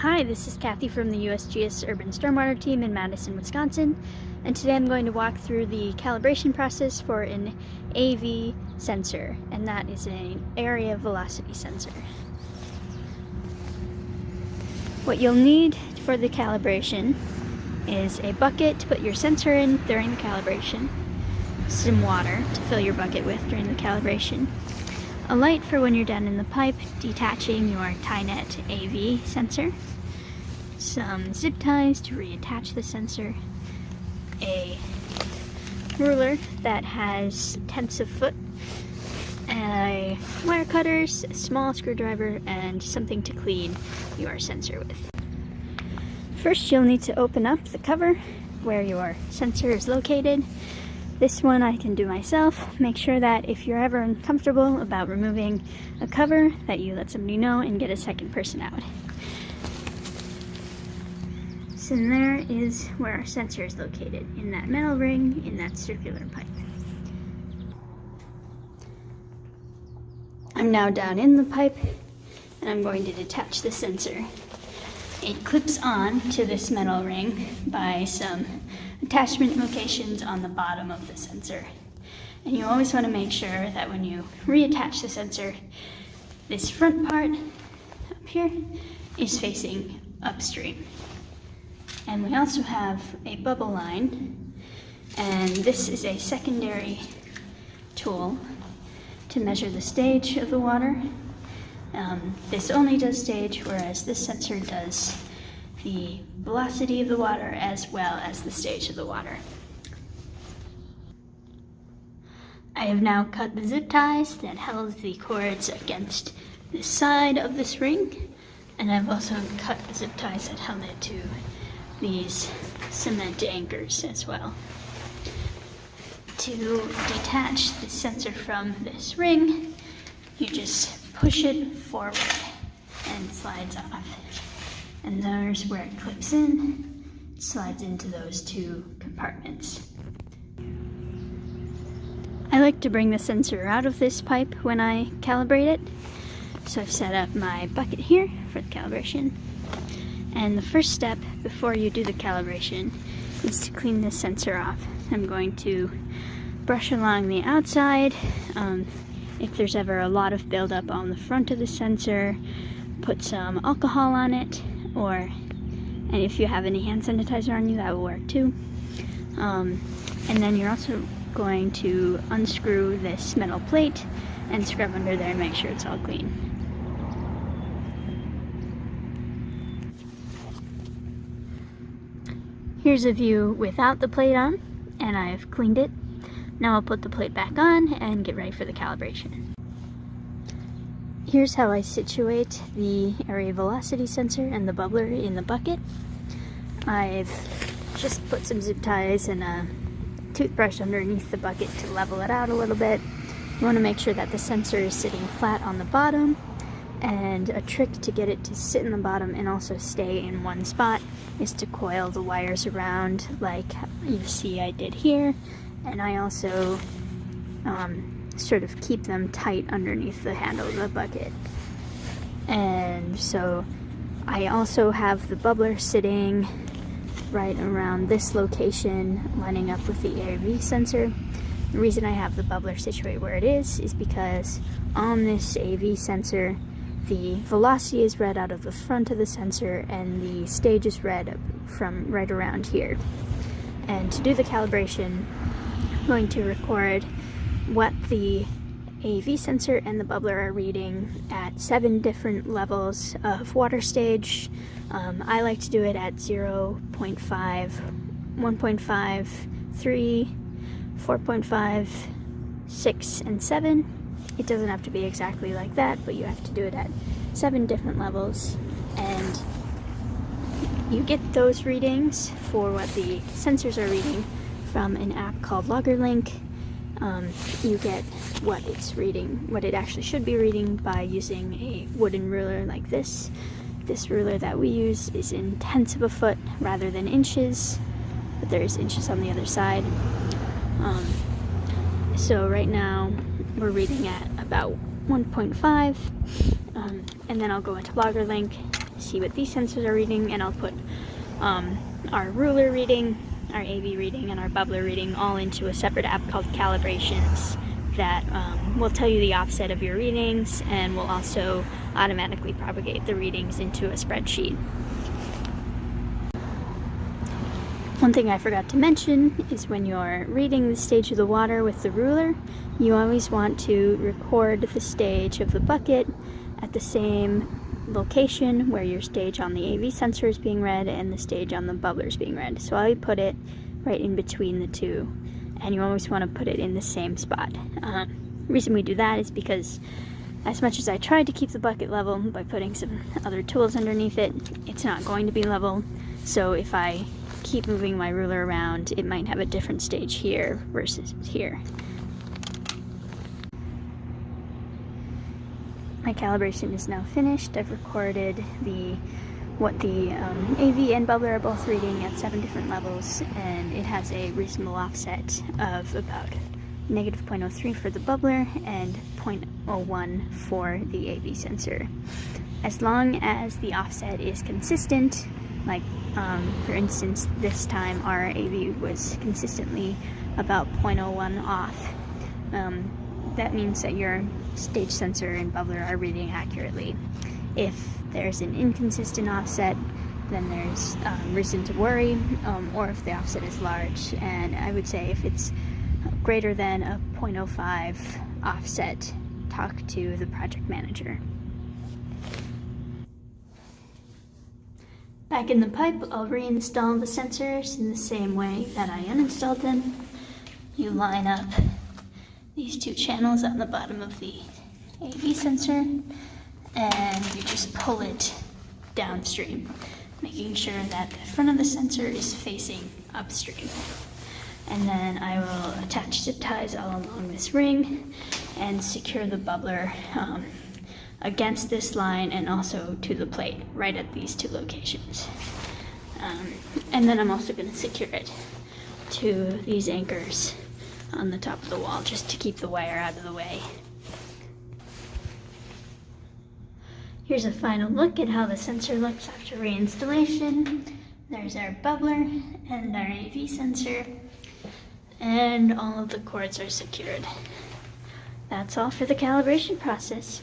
Hi, this is Kathy from the USGS Urban Stormwater Team in Madison, Wisconsin, and today I'm going to walk through the calibration process for an AV sensor, and that is an area velocity sensor. What you'll need for the calibration is a bucket to put your sensor in during the calibration, some water to fill your bucket with during the calibration, a light for when you're down in the pipe detaching your TIENet AV sensor, some zip ties to reattach the sensor, a ruler that has tenths of foot, wire cutters, a small screwdriver, and something to clean your sensor with. First, you'll need to open up the cover where your sensor is located. This one I can do myself. Make sure that if you're ever uncomfortable about removing a cover, that you let somebody know and get a second person out. So there is where our sensor is located, in that metal ring, in that circular pipe. I'm now down in the pipe, and I'm going to detach the sensor. It clips on to this metal ring by some attachment locations on the bottom of the sensor. And you always want to make sure that when you reattach the sensor, this front part up here is facing upstream. And we also have a bubble line, and this is a secondary tool to measure the stage of the water. This only does stage, whereas this sensor does the velocity of the water as well as the stage of the water. I have now cut the zip ties that held the cords against the side of this ring, and I've also cut the zip ties that held it to these cement anchors as well. To detach the sensor from this ring, you just push it forward and it slides off. And there's where it clips in. It slides into those two compartments. I like to bring the sensor out of this pipe when I calibrate it. So I've set up my bucket here for the calibration. And the first step before you do the calibration is to clean this sensor off. I'm going to brush along the outside. If there's ever a lot of buildup on the front of the sensor, put some alcohol on it, and if you have any hand sanitizer on you, that will work too. And then you're also going to unscrew this metal plate and scrub under there and make sure it's all clean. Here's a view without the plate on, and I've cleaned it. Now I'll put the plate back on and get ready for the calibration. Here's how I situate the area velocity sensor and the bubbler in the bucket. I've just put some zip ties and a toothbrush underneath the bucket to level it out a little bit. You want to make sure that the sensor is sitting flat on the bottom, and a trick to get it to sit in the bottom and also stay in one spot is to coil the wires around like you see I did here, and I also sort of keep them tight underneath the handle of the bucket. And so I also have the bubbler sitting right around this location, lining up with the AV sensor. The reason I have the bubbler situated where it is because on this AV sensor, the velocity is read out of the front of the sensor and the stage is read from right around here. And to do the calibration, I'm going to record what the AV sensor and the bubbler are reading at 7 different levels of water stage. I like to do it at 0.5, 1.5, 3, 4.5, 6, and 7. It doesn't have to be exactly like that, but you have to do it at 7 different levels, and you get those readings for what the sensors are reading from an app called LoggerLink. You get what it's reading, what it actually should be reading, by using a wooden ruler like this. This ruler that we use is in tenths of a foot rather than inches, but there's inches on the other side. So right now we're reading at about 1.5, and then I'll go into LoggerLink, to see what these sensors are reading, and I'll put our ruler reading, our AV reading, and our bubbler reading all into a separate app called Calibrations that will tell you the offset of your readings and will also automatically propagate the readings into a spreadsheet. One thing I forgot to mention is when you're reading the stage of the water with the ruler, you always want to record the stage of the bucket at the same location where your stage on the AV sensor is being read and the stage on the bubbler is being read. So I put it right in between the two, and you always want to put it in the same spot. The reason we do that is because as much as I tried to keep the bucket level by putting some other tools underneath it, it's not going to be level. So if I keep moving my ruler around, it might have a different stage here versus here. My calibration is now finished. I've recorded what the AV and bubbler are both reading at 7 different levels, and it has a reasonable offset of about -0.03 for the bubbler and 0.01 for the AV sensor. As long as the offset is consistent, like for instance this time our AV was consistently about 0.01 off, that means that your stage sensor and bubbler are reading accurately. If there's an inconsistent offset, then there's reason to worry, or if the offset is large. And I would say if it's greater than a 0.05 offset, talk to the project manager. Back in the pipe, I'll reinstall the sensors in the same way that I uninstalled them. You line up these two channels on the bottom of the AV sensor, and you just pull it downstream, making sure that the front of the sensor is facing upstream. And then I will attach zip ties all along this ring and secure the bubbler against this line and also to the plate right at these two locations. And then I'm also going to secure it to these anchors on the top of the wall just to keep the wire out of the way. Here's a final look at how the sensor looks after reinstallation. There's our bubbler and our AV sensor, and all of the cords are secured. That's all for the calibration process.